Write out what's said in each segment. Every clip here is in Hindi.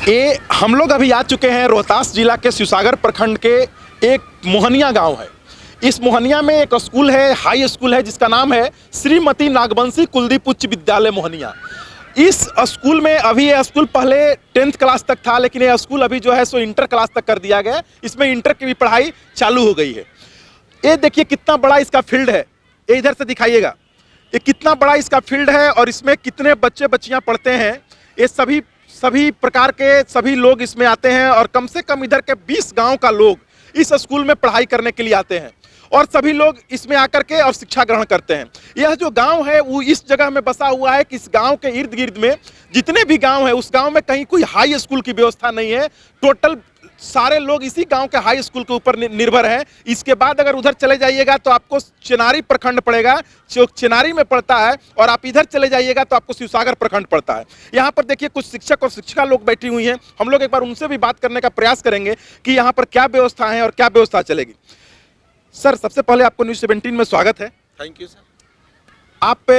ये हम लोग अभी आ चुके हैं रोहतास जिला के शिवसागर प्रखंड के एक मोहनिया गांव है। इस मोहनिया में एक स्कूल है, हाई स्कूल है, जिसका नाम है श्रीमती नागवंशी कुलदीप उच्च विद्यालय मोहनिया। इस स्कूल में अभी ये स्कूल पहले 10th क्लास तक था, लेकिन ये स्कूल अभी जो है सो इंटर क्लास तक कर दिया गया। इसमें इंटर की भी पढ़ाई चालू हो गई है। ये देखिए कितना बड़ा इसका फील्ड है, ये इधर से दिखाइएगा। ये कितना बड़ा इसका फील्ड है और इसमें कितने बच्चे बच्चियां पढ़ते हैं। ये सभी प्रकार के सभी लोग इसमें आते हैं और कम से कम इधर के 20 गांव का लोग इस स्कूल में पढ़ाई करने के लिए आते हैं और सभी लोग इसमें आकर के और शिक्षा ग्रहण करते हैं। यह जो गांव है वो इस जगह में बसा हुआ है कि इस गांव के इर्द गिर्द में जितने भी गांव है उस गांव में कहीं कोई हाई स्कूल की व्यवस्था नहीं है। टोटल सारे लोग इसी गांव के हाई स्कूल के ऊपर निर्भर हैं। इसके बाद अगर उधर चले जाइएगा तो आपको चेनारी प्रखंड पड़ेगा, जो चेनारी में पड़ता है, और आप इधर चले जाइएगा तो आपको शिवसागर प्रखंड पड़ता है। यहाँ पर देखिए कुछ शिक्षक और शिक्षिका लोग बैठी हुई हैं। हम लोग एक बार उनसे भी बात करने का प्रयास करेंगे कि यहाँ पर क्या व्यवस्था है और क्या व्यवस्था चलेगी। सर, सबसे पहले आपको न्यूज़ 17 में स्वागत है। Thank you sir. आप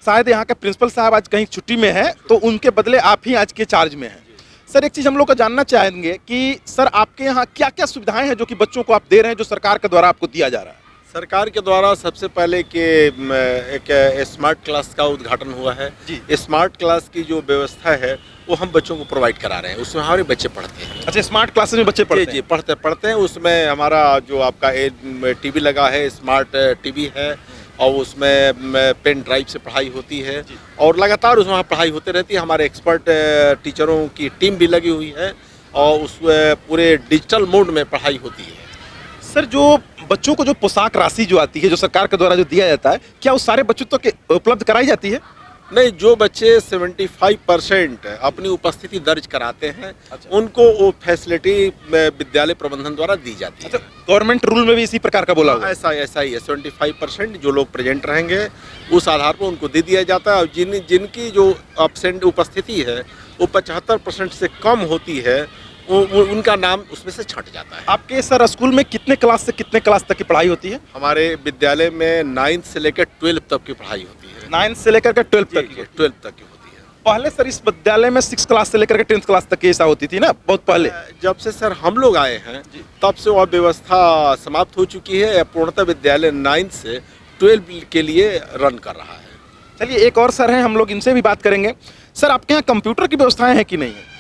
शायद यहाँ के प्रिंसिपल साहब आज कहीं छुट्टी में हैं, तो उनके बदले आप ही आज के चार्ज में हैं। सर, एक चीज़ हम लोग को जानना चाहेंगे कि सर आपके यहाँ क्या क्या सुविधाएं हैं जो कि बच्चों को आप दे रहे हैं, जो सरकार के द्वारा आपको दिया जा रहा है? सरकार के द्वारा सबसे पहले कि एक स्मार्ट क्लास का उद्घाटन हुआ है जी। स्मार्ट क्लास की जो व्यवस्था है वो हम बच्चों को प्रोवाइड करा रहे हैं। उसमें हमारे बच्चे पढ़ते हैं। अच्छा, स्मार्ट क्लासेस में बच्चे पढ़ते हैं? जी, पढ़ते हैं। उसमें हमारा जो आपका टीवी लगा है, स्मार्ट टीवी है, और उसमें पेन ड्राइव से पढ़ाई होती है और लगातार उसमें पढ़ाई होती रहती है। हमारे एक्सपर्ट टीचरों की टीम भी लगी हुई है और उस पूरे डिजिटल मोड में पढ़ाई होती है। सर, जो बच्चों को जो पोशाक राशि जो आती है, जो सरकार के द्वारा जो दिया जाता है, क्या वो सारे बच्चों तक उपलब्ध कराई जाती है? नहीं, जो बच्चे 75% अपनी उपस्थिति दर्ज कराते हैं, अच्छा, उनको वो फैसिलिटी विद्यालय प्रबंधन द्वारा दी जाती है। अच्छा, गवर्नमेंट रूल में भी इसी प्रकार का बोला हुआ है? ऐसा ही है। 75% जो लोग प्रेजेंट रहेंगे उस आधार पर उनको दे दिया जाता है, और जिनकी जो एब्सेंट उपस्थिति है वो 75% से कम होती है, उनका नाम उसमें से छंट जाता है। आपके सर स्कूल में कितने क्लास से कितने क्लास तक की पढ़ाई होती है? हमारे विद्यालय में 9th से लेकर 12th तक की पढ़ाई होती है। 9th से लेकर के 12th तक की? 12th तक की होती है। पहले सर इस विद्यालय में 6th क्लास से लेकर के 10th क्लास तक की ऐसा होती थी ना, बहुत पहले? जब से सर हम लोग आए हैं तब से वह व्यवस्था समाप्त हो चुकी है। पूर्णतः विद्यालय 9th से 12th के लिए रन कर रहा है। चलिए, एक और सर हैं, हम लोग इनसे भी बात करेंगे। सर, आपके यहाँ कंप्यूटर की व्यवस्थाएं हैं कि नहीं है?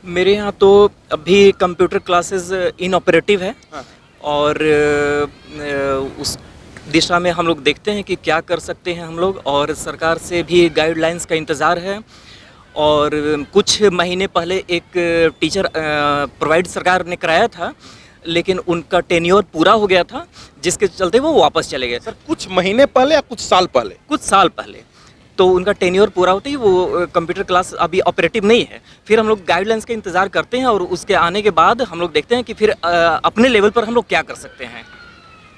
मेरे यहाँ तो अभी कंप्यूटर क्लासेस इनऑपरेटिव है। हाँ। और उस दिशा में हम लोग देखते हैं कि क्या कर सकते हैं हम लोग, और सरकार से भी गाइडलाइंस का इंतज़ार है। और कुछ महीने पहले एक टीचर प्रोवाइड सरकार ने कराया था, लेकिन उनका टेन्योर पूरा हो गया था, जिसके चलते वो वापस चले गए। सर, कुछ महीने पहले या कुछ साल पहले? कुछ साल पहले। तो उनका टेन्योर पूरा होते ही वो कंप्यूटर क्लास अभी ऑपरेटिव नहीं है। फिर हम लोग गाइडलाइंस का इंतज़ार करते हैं और उसके आने के बाद हम लोग देखते हैं कि फिर अपने लेवल पर हम लोग क्या कर सकते हैं।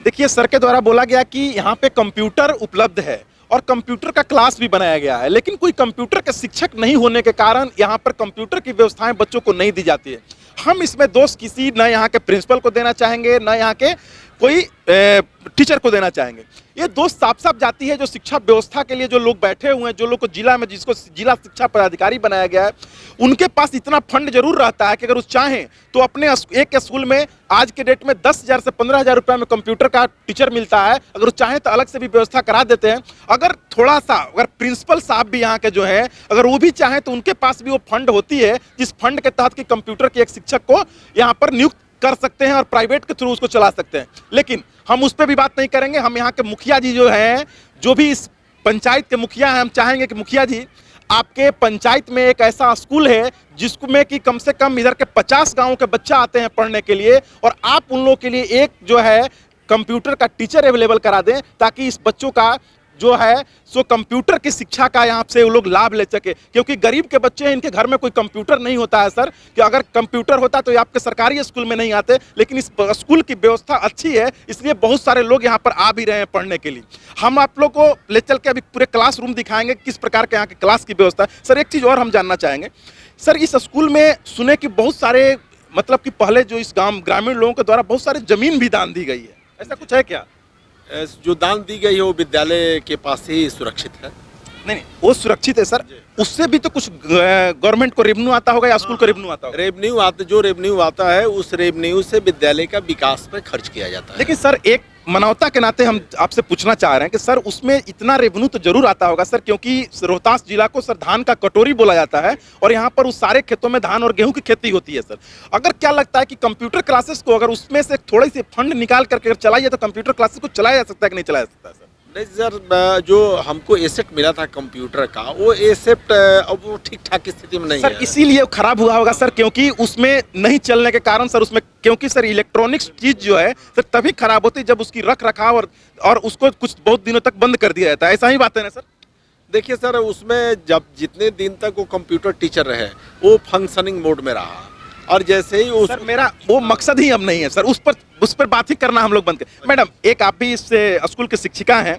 देखिए, सर के द्वारा बोला गया कि यहाँ पे कंप्यूटर उपलब्ध है और कंप्यूटर का क्लास भी बनाया गया है, लेकिन कोई कंप्यूटर के शिक्षक नहीं होने के कारण यहाँ पर कंप्यूटर की व्यवस्थाएं बच्चों को नहीं दी जाती है। हम इसमें दोष किसी न यहाँ के प्रिंसिपल को देना चाहेंगे, न यहाँ के कोई टीचर को देना चाहेंगे। ये दोष साफ साफ जाती है जो शिक्षा व्यवस्था के लिए जो लोग बैठे हुए हैं, जो लोग को जिला में जिसको जिला शिक्षा पदाधिकारी बनाया गया है, उनके पास इतना फंड जरूर रहता है कि अगर उस चाहें तो अपने एक स्कूल में आज के डेट में 10,000 से 15,000 रुपये में कंप्यूटर का टीचर मिलता है। अगर वो चाहें तो अलग से भी व्यवस्था करा देते हैं। अगर थोड़ा सा अगर प्रिंसिपल साहब भी यहाँ के जो हैं, अगर वो भी चाहें तो उनके पास भी वो फंड होती है, जिस फंड के तहत कि कंप्यूटर के एक शिक्षक को यहाँ पर नियुक्त कर सकते हैं और प्राइवेट के थ्रू उसको चला सकते हैं। लेकिन हम उस पर भी बात नहीं करेंगे। हम यहाँ के मुखिया जी जो हैं, जो भी इस पंचायत के मुखिया हैं, हम चाहेंगे कि मुखिया जी, आपके पंचायत में एक ऐसा स्कूल है जिसमें कि कम से कम इधर के 50 गाँव के बच्चा आते हैं पढ़ने के लिए, और आप उन लोगों के लिए एक जो है कंप्यूटर का टीचर अवेलेबल करा दें, ताकि इस बच्चों का जो है सो कंप्यूटर की शिक्षा का यहाँ से वो लोग लाभ ले सके। क्योंकि गरीब के बच्चे हैं, इनके घर में कोई कंप्यूटर नहीं होता है सर, कि अगर कंप्यूटर होता तो ये आपके सरकारी स्कूल में नहीं आते। लेकिन इस स्कूल की व्यवस्था अच्छी है, इसलिए बहुत सारे लोग यहाँ पर आ भी रहे हैं पढ़ने के लिए। हम आप लोग को ले चल के अभी पूरे क्लासरूम दिखाएंगे किस प्रकार के यहाँ के क्लास की व्यवस्था है। सर, एक चीज़ और हम जानना चाहेंगे सर, इस स्कूल में सुने कि बहुत सारे मतलब कि पहले जो इस ग्रामीण लोगों के द्वारा बहुत सारे जमीन भी दान दी गई है, ऐसा कुछ है क्या? जो दान दी गई है वो विद्यालय के पास ही सुरक्षित है। नहीं, वो सुरक्षित है सर। उससे भी तो कुछ गवर्नमेंट को रेवेन्यू आता होगा या स्कूल को रेवेन्यू आता होगा। रेवेन्यू आता है, उस रेवेन्यू से विद्यालय का विकास पर खर्च किया जाता है। लेकिन सर एक मानवता के नाते हम आपसे पूछना चाह रहे हैं कि सर उसमें इतना रेवेन्यू तो जरूर आता होगा सर, क्योंकि रोहतास जिला को सर धान का कटोरी बोला जाता है और यहाँ पर उस सारे खेतों में धान और गेहूं की खेती होती है सर। अगर क्या लगता है कि कंप्यूटर क्लासेस को अगर उसमें से थोड़ी सी फंड निकाल करके अगर चलाइए तो कंप्यूटर क्लासेस को चलाया जा सकता है कि नहीं चलाया जा सकता है सर? नहीं सर, जो हमको एसेट मिला था कंप्यूटर का, वो एसेट अब वो ठीक ठाक स्थिति में नहीं सर है। इसीलिए वो खराब हुआ होगा सर, क्योंकि उसमें नहीं चलने के कारण सर उसमें, क्योंकि सर इलेक्ट्रॉनिक्स चीज जो है सर तभी खराब होती है जब उसकी रख रखाव और उसको कुछ बहुत दिनों तक बंद कर दिया जाता है। ऐसा ही बात है ना सर? देखिए सर, उसमें जब जितने दिन तक वो कंप्यूटर टीचर रहे वो फंक्शनिंग मोड में रहा, और जैसे ही उस सर मेरा वो मकसद ही अब नहीं है सर, उस पर बात ही करना हम लोग बंद कर। मैडम एक आप भी इस स्कूल की शिक्षिका हैं,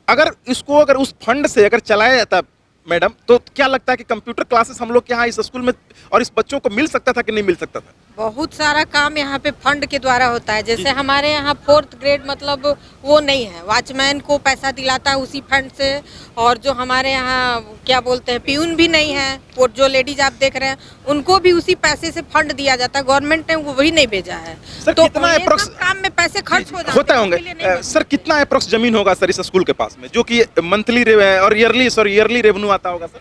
अगर इसको अगर उस फंड से अगर चलाया जाता मैडम तो क्या लगता है कि कंप्यूटर क्लासेस हम लोग के यहाँ इस स्कूल में और इस बच्चों को मिल सकता था कि नहीं मिल सकता था? बहुत सारा काम यहाँ पे फंड के द्वारा होता है। जैसे हमारे यहाँ 4th ग्रेड मतलब वो नहीं है, वॉचमैन को पैसा दिलाता है उसी फंड से, और जो हमारे यहाँ क्या बोलते हैं प्यून भी नहीं है, वो जो लेडीज आप देख रहे हैं उनको भी उसी पैसे से फंड दिया जाता है, गवर्नमेंट ने वो वही नहीं भेजा है। सर, तो कितना ये approx- सब काम में पैसे खर्च हो जाते होता हैं, होंगे इसके लिए नहीं सर, कितना अप्रोक्स जमीन होगा सर इस स्कूल के पास में जो कि मंथली और ईयरली रेवेन्यू आता होगा सर?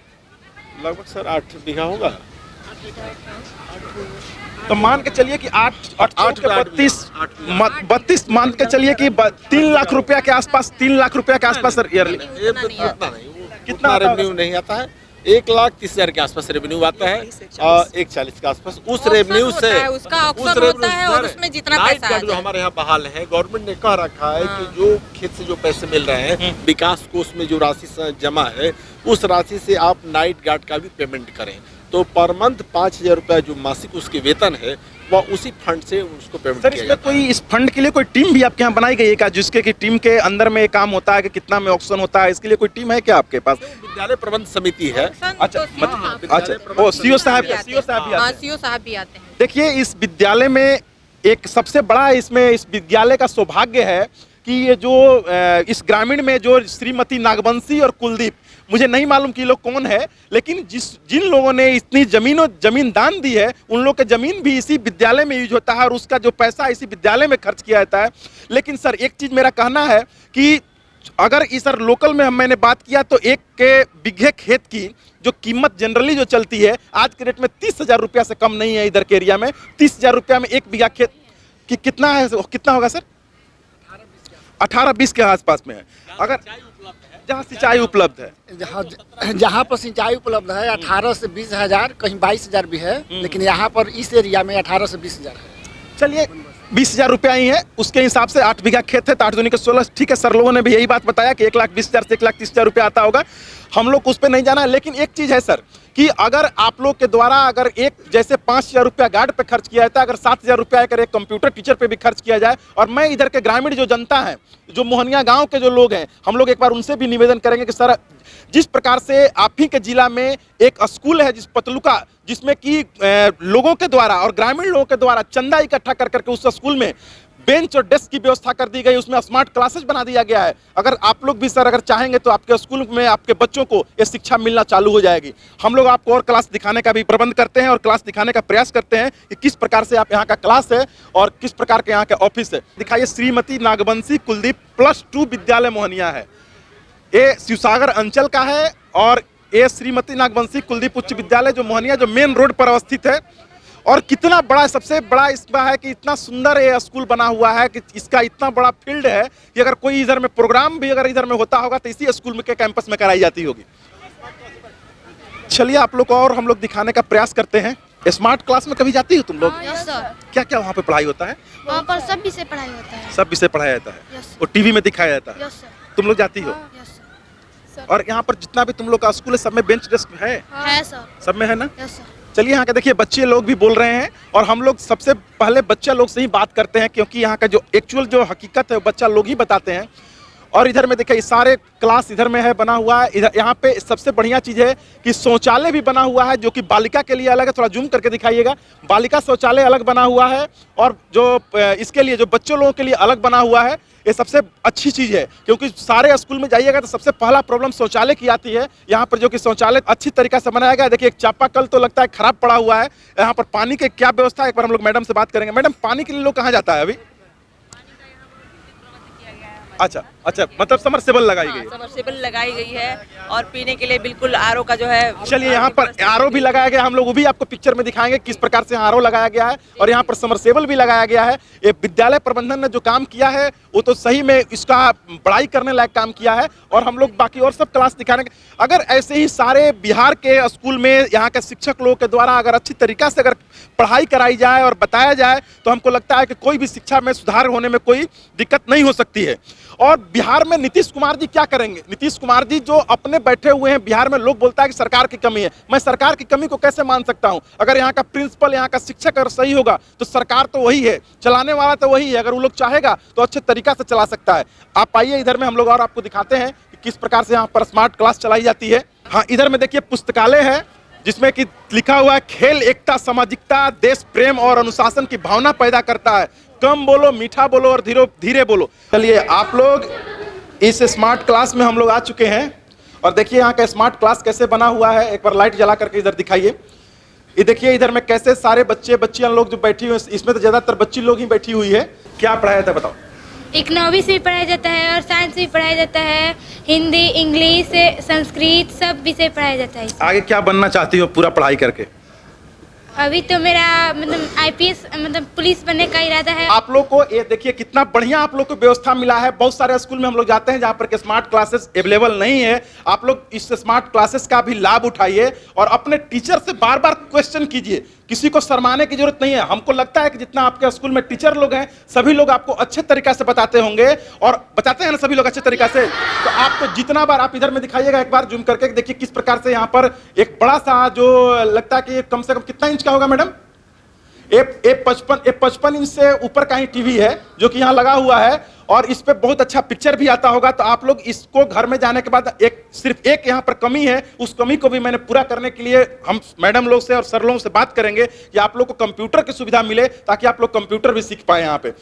लगभग सर 8 बीघा होगा। तो मान के चलिए कि 8 बीघा, 32 मान के चलिए कि 3 लाख रुपया के आसपास, 3 लाख रुपया के आसपास सर ईयरली। ये तो उतना नहीं, कितना कितना आता होगा रेवेन्यू नहीं आता है। 1,30,000 के आसपास रेवेन्यू आता है, और 1,40 के आसपास उस ऑक्शन रेवेन्यू होता से है, उसका ऑक्शन होता है और उसमें जितना नाइट पैसा आ गार्ड जो जाए। हमारे यहाँ बहाल है, गवर्नमेंट ने कह रखा है कि जो खेत से जो पैसे मिल रहे हैं विकास कोष में जो राशि जमा है उस राशि से आप नाइट गार्ड का भी पेमेंट करें, तो पर मंथ 5,000 रुपया जो मासिक उसकी वेतन है वह उसी फंड से उसको पेमेंट सर किया इसमें जाता है। कोई इस फंड के लिए कोई टीम भी आपके यहाँ बनाई गई है क्या, जिसके कि टीम के अंदर में ये काम होता है कि कितना में ऑक्शन होता है, इसके लिए कोई टीम है क्या आपके पास? विद्यालय प्रबंध समिति है। अच्छा अच्छा, ओ सीओ साहब भी आते हैं। सीओ साहब भी आते हैं। देखिए इस विद्यालय में एक सबसे बड़ा इसमें इस विद्यालय का सौभाग्य है कि ये जो इस ग्रामीण में जो श्रीमती नागवंशी और कुलदीप, मुझे नहीं मालूम कि ये लोग कौन है, लेकिन जिन लोगों ने इतनी जमीन दान दी है उन लोग का जमीन भी इसी विद्यालय में यूज होता है और उसका जो पैसा इसी विद्यालय में खर्च किया जाता है। लेकिन सर एक चीज मेरा कहना है कि अगर इस सर लोकल में मैंने बात किया तो एक के बीघे खेत की जो कीमत जनरली जो चलती है आज के रेट में 30,000 रुपया से कम नहीं है इधर के एरिया में। 30,000 रुपया में 1 बीघा खेत की कितना है, कितना होगा सर? 18-20 के आसपास में है। अगर जहाँ सिंचाई उपलब्ध है, जहाँ पर सिंचाई उपलब्ध है 18 से 20 हजार, कहीं 22,000 भी है, लेकिन यहाँ पर इस एरिया में 18 से 20,000 है। चलिए 20,000 रुपया ही है, उसके हिसाब से 8 बीघा खेत है तो 8 दूनी के 16। ठीक है, सर लोगों ने भी यही बात बताया कि 1,20,000 से 1,30,000 रुपया आता होगा, हम लोग उस पर नहीं जाना है। लेकिन एक चीज़ है सर कि अगर आप लोग के द्वारा अगर एक जैसे 5,000 रुपया गार्ड पे खर्च किया जाता है, अगर 7,000 रुपया अगर एक कंप्यूटर टीचर पे भी खर्च किया जाए, और मैं इधर के ग्रामीण जो जनता है, जो मोहनिया गांव के जो लोग हैं, हम लोग एक बार उनसे भी निवेदन करेंगे कि सर जिस प्रकार से आप ही के जिला में एक स्कूल है जिस पतलुका, जिसमें कि लोगों के द्वारा और ग्रामीण लोगों के द्वारा चंदा इकट्ठा कर करके उस स्कूल में बेंच और डेस्क की व्यवस्था कर दी गई, उसमें स्मार्ट क्लासेस बना दिया गया है। अगर आप लोग भी सर अगर चाहेंगे तो आपके स्कूल में आपके बच्चों को ये शिक्षा मिलना चालू हो जाएगी। हम लोग आपको और क्लास दिखाने का भी प्रबंध करते हैं और क्लास दिखाने का प्रयास करते हैं कि किस प्रकार से आप यहाँ का क्लास है और किस प्रकार के यहाँ के ऑफिस है। दिखाइए, श्रीमती नागवंशी कुलदीप +2 विद्यालय मोहनिया है, ये शिवसागर अंचल का है, और ये श्रीमती नागवंशी कुलदीप उच्च विद्यालय जो मोहनिया जो मेन रोड पर अवस्थित है। और कितना बड़ा, सबसे बड़ा इसमें है कि इतना सुंदर ये स्कूल बना हुआ है कि इसका इतना बड़ा फील्ड है कि अगर कोई इधर में प्रोग्राम भी अगर इधर में होता होगा तो इसी स्कूल में के कैंपस में कराई जाती होगी। चलिए आप लोग को और हम लोग दिखाने का प्रयास करते हैं। स्मार्ट क्लास में कभी जाती हो तुम लोग? यस सर, क्या क्या वहाँ पे पढ़ाई होता है? वहाँ पर सब विषय पढ़ाई होता है। सब विषय पढ़ाया जाता है यस और टीवी में दिखाया जाता है। यस सर, तुम लोग जाती हो? यस सर, और यहाँ पर जितना भी तुम लोग का स्कूल है सब में बेंच डेस्क है? है सर, सब में है ना? Yes sir. चलिए यहाँ के देखिए बच्चे लोग भी बोल रहे हैं और हम लोग सबसे पहले बच्चे लोग से ही बात करते हैं, क्योंकि यहाँ का जो एक्चुअल जो हकीकत है वो बच्चा लोग ही बताते हैं। और इधर में देखिए ये सारे क्लास इधर में है बना हुआ है। इधर यहाँ पे सबसे बढ़िया चीज़ है कि शौचालय भी बना हुआ है, जो कि बालिका के लिए अलग है। थोड़ा जूम करके दिखाइएगा, बालिका शौचालय अलग बना हुआ है और जो इसके लिए जो बच्चों लोगों के लिए अलग बना हुआ है। ये सबसे अच्छी चीज़ है, क्योंकि सारे स्कूल में जाइएगा तो सबसे पहला प्रॉब्लम शौचालय की आती है। यहाँ पर जो कि शौचालय अच्छी तरीके से बनाया गया है। देखिए एक चापाकल तो लगता है खराब पड़ा हुआ है। यहाँ पर पानी की क्या व्यवस्था है, एक बार हम लोग मैडम से बात करेंगे। मैडम, पानी के लिए लोग कहाँ जाता है अभी? अच्छा अच्छा, मतलब समरसेबल लगाई गई है। सबमर्सिबल लगाई गई है और पीने के लिए बिल्कुल आरओ का जो है। चलिए, यहाँ पर आरओ भी लगाया गया, हम लोग वो भी आपको पिक्चर में दिखाएंगे किस प्रकार से आरओ लगाया गया है और यहाँ पर समरसेबल भी लगाया गया है। ये विद्यालय प्रबंधन ने जो काम किया है वो तो सही में इसका बड़ाई करने लायक काम किया है। और हम लोग बाकी और सब क्लास दिखाने, अगर ऐसे ही सारे बिहार के स्कूल में यहाँ के शिक्षक लोगों के द्वारा अगर अच्छी तरीका से अगर पढ़ाई कराई जाए और बताया जाए तो हमको लगता है कि कोई भी शिक्षा में सुधार होने में कोई दिक्कत नहीं हो सकती है। और बिहार में नीतीश कुमार जी क्या करेंगे? नीतीश कुमार जी जो अपने बैठे हुए हैं बिहार में, लोग बोलता है कि सरकार की कमी है। मैं सरकार की कमी को कैसे मान सकता हूं? अगर यहाँ का प्रिंसिपल, यहाँ का शिक्षक अगर सही होगा तो सरकार तो वही है, चलाने वाला तो वही है। अगर वो लोग चाहेगा तो अच्छे तरीका से चला सकता है। आप आइए इधर में, हम लोग और आपको दिखाते हैं कि किस प्रकार से यहाँ पर स्मार्ट क्लास चलाई जाती है। हाँ, इधर में देखिए पुस्तकालय है जिसमें कि लिखा हुआ है खेल एकता, सामाजिकता, देश प्रेम और अनुशासन की भावना पैदा करता है। कम बोलो, मीठा बोलो और धीरे धीरे बोलो। चलिए, आप लोग इस स्मार्ट क्लास में हम लोग आ चुके हैं और देखिए यहाँ का स्मार्ट क्लास कैसे बना हुआ है। एक बार लाइट जला करके इधर दिखाइए। ये देखिए इधर में कैसे सारे बच्चे बच्चियां लोग जो बैठी हुई हैं, इसमें तो ज्यादातर बच्ची लोग ही बैठी हुई है। क्या पढ़ाया जाता है बताओ? इकोनॉमिक्स भी पढ़ाया जाता है और साइंस भी पढ़ाया जाता है, हिंदी, इंग्लिश, संस्कृत सब विषय पढ़ाया जाता है। आगे क्या बनना चाहती हो पूरा पढ़ाई करके? अभी तो मेरा मतलब आईपीएस मतलब पुलिस बनने का इरादा है। आप लोग को ये देखिए कितना बढ़िया आप लोग को व्यवस्था मिला है। बहुत सारे स्कूल में हम लोग जाते हैं जहाँ पर के स्मार्ट क्लासेस अवेलेबल नहीं है। आप लोग इस स्मार्ट क्लासेस का भी लाभ उठाइए और अपने टीचर से बार बार क्वेश्चन कीजिए। किसी को शर्माने की जरूरत नहीं है। हमको लगता है कि जितना आपके स्कूल में टीचर लोग हैं सभी लोग आपको अच्छे तरीका से बताते होंगे और बताते हैं ना सभी लोग अच्छे तरीका से। तो आपको जितना बार आप इधर में दिखाइएगा, एक बार जूम करके देखिए किस प्रकार से यहाँ पर एक बड़ा सा जो लगता है कि कम से कम कितना इंच का होगा मैडम? 55 इंच से ऊपर का ही टीवी है जो कि यहाँ लगा हुआ है और इस पे बहुत अच्छा पिक्चर भी आता होगा। तो आप लोग इसको घर में जाने के बाद सिर्फ एक यहाँ पर कमी है, उस कमी को भी मैंने पूरा करने के लिए हम मैडम लोग से और सर लोगों से बात करेंगे कि आप लोग को कंप्यूटर की सुविधा मिले ताकि आप लोग कंप्यूटर भी सीख पाए यहाँ पे।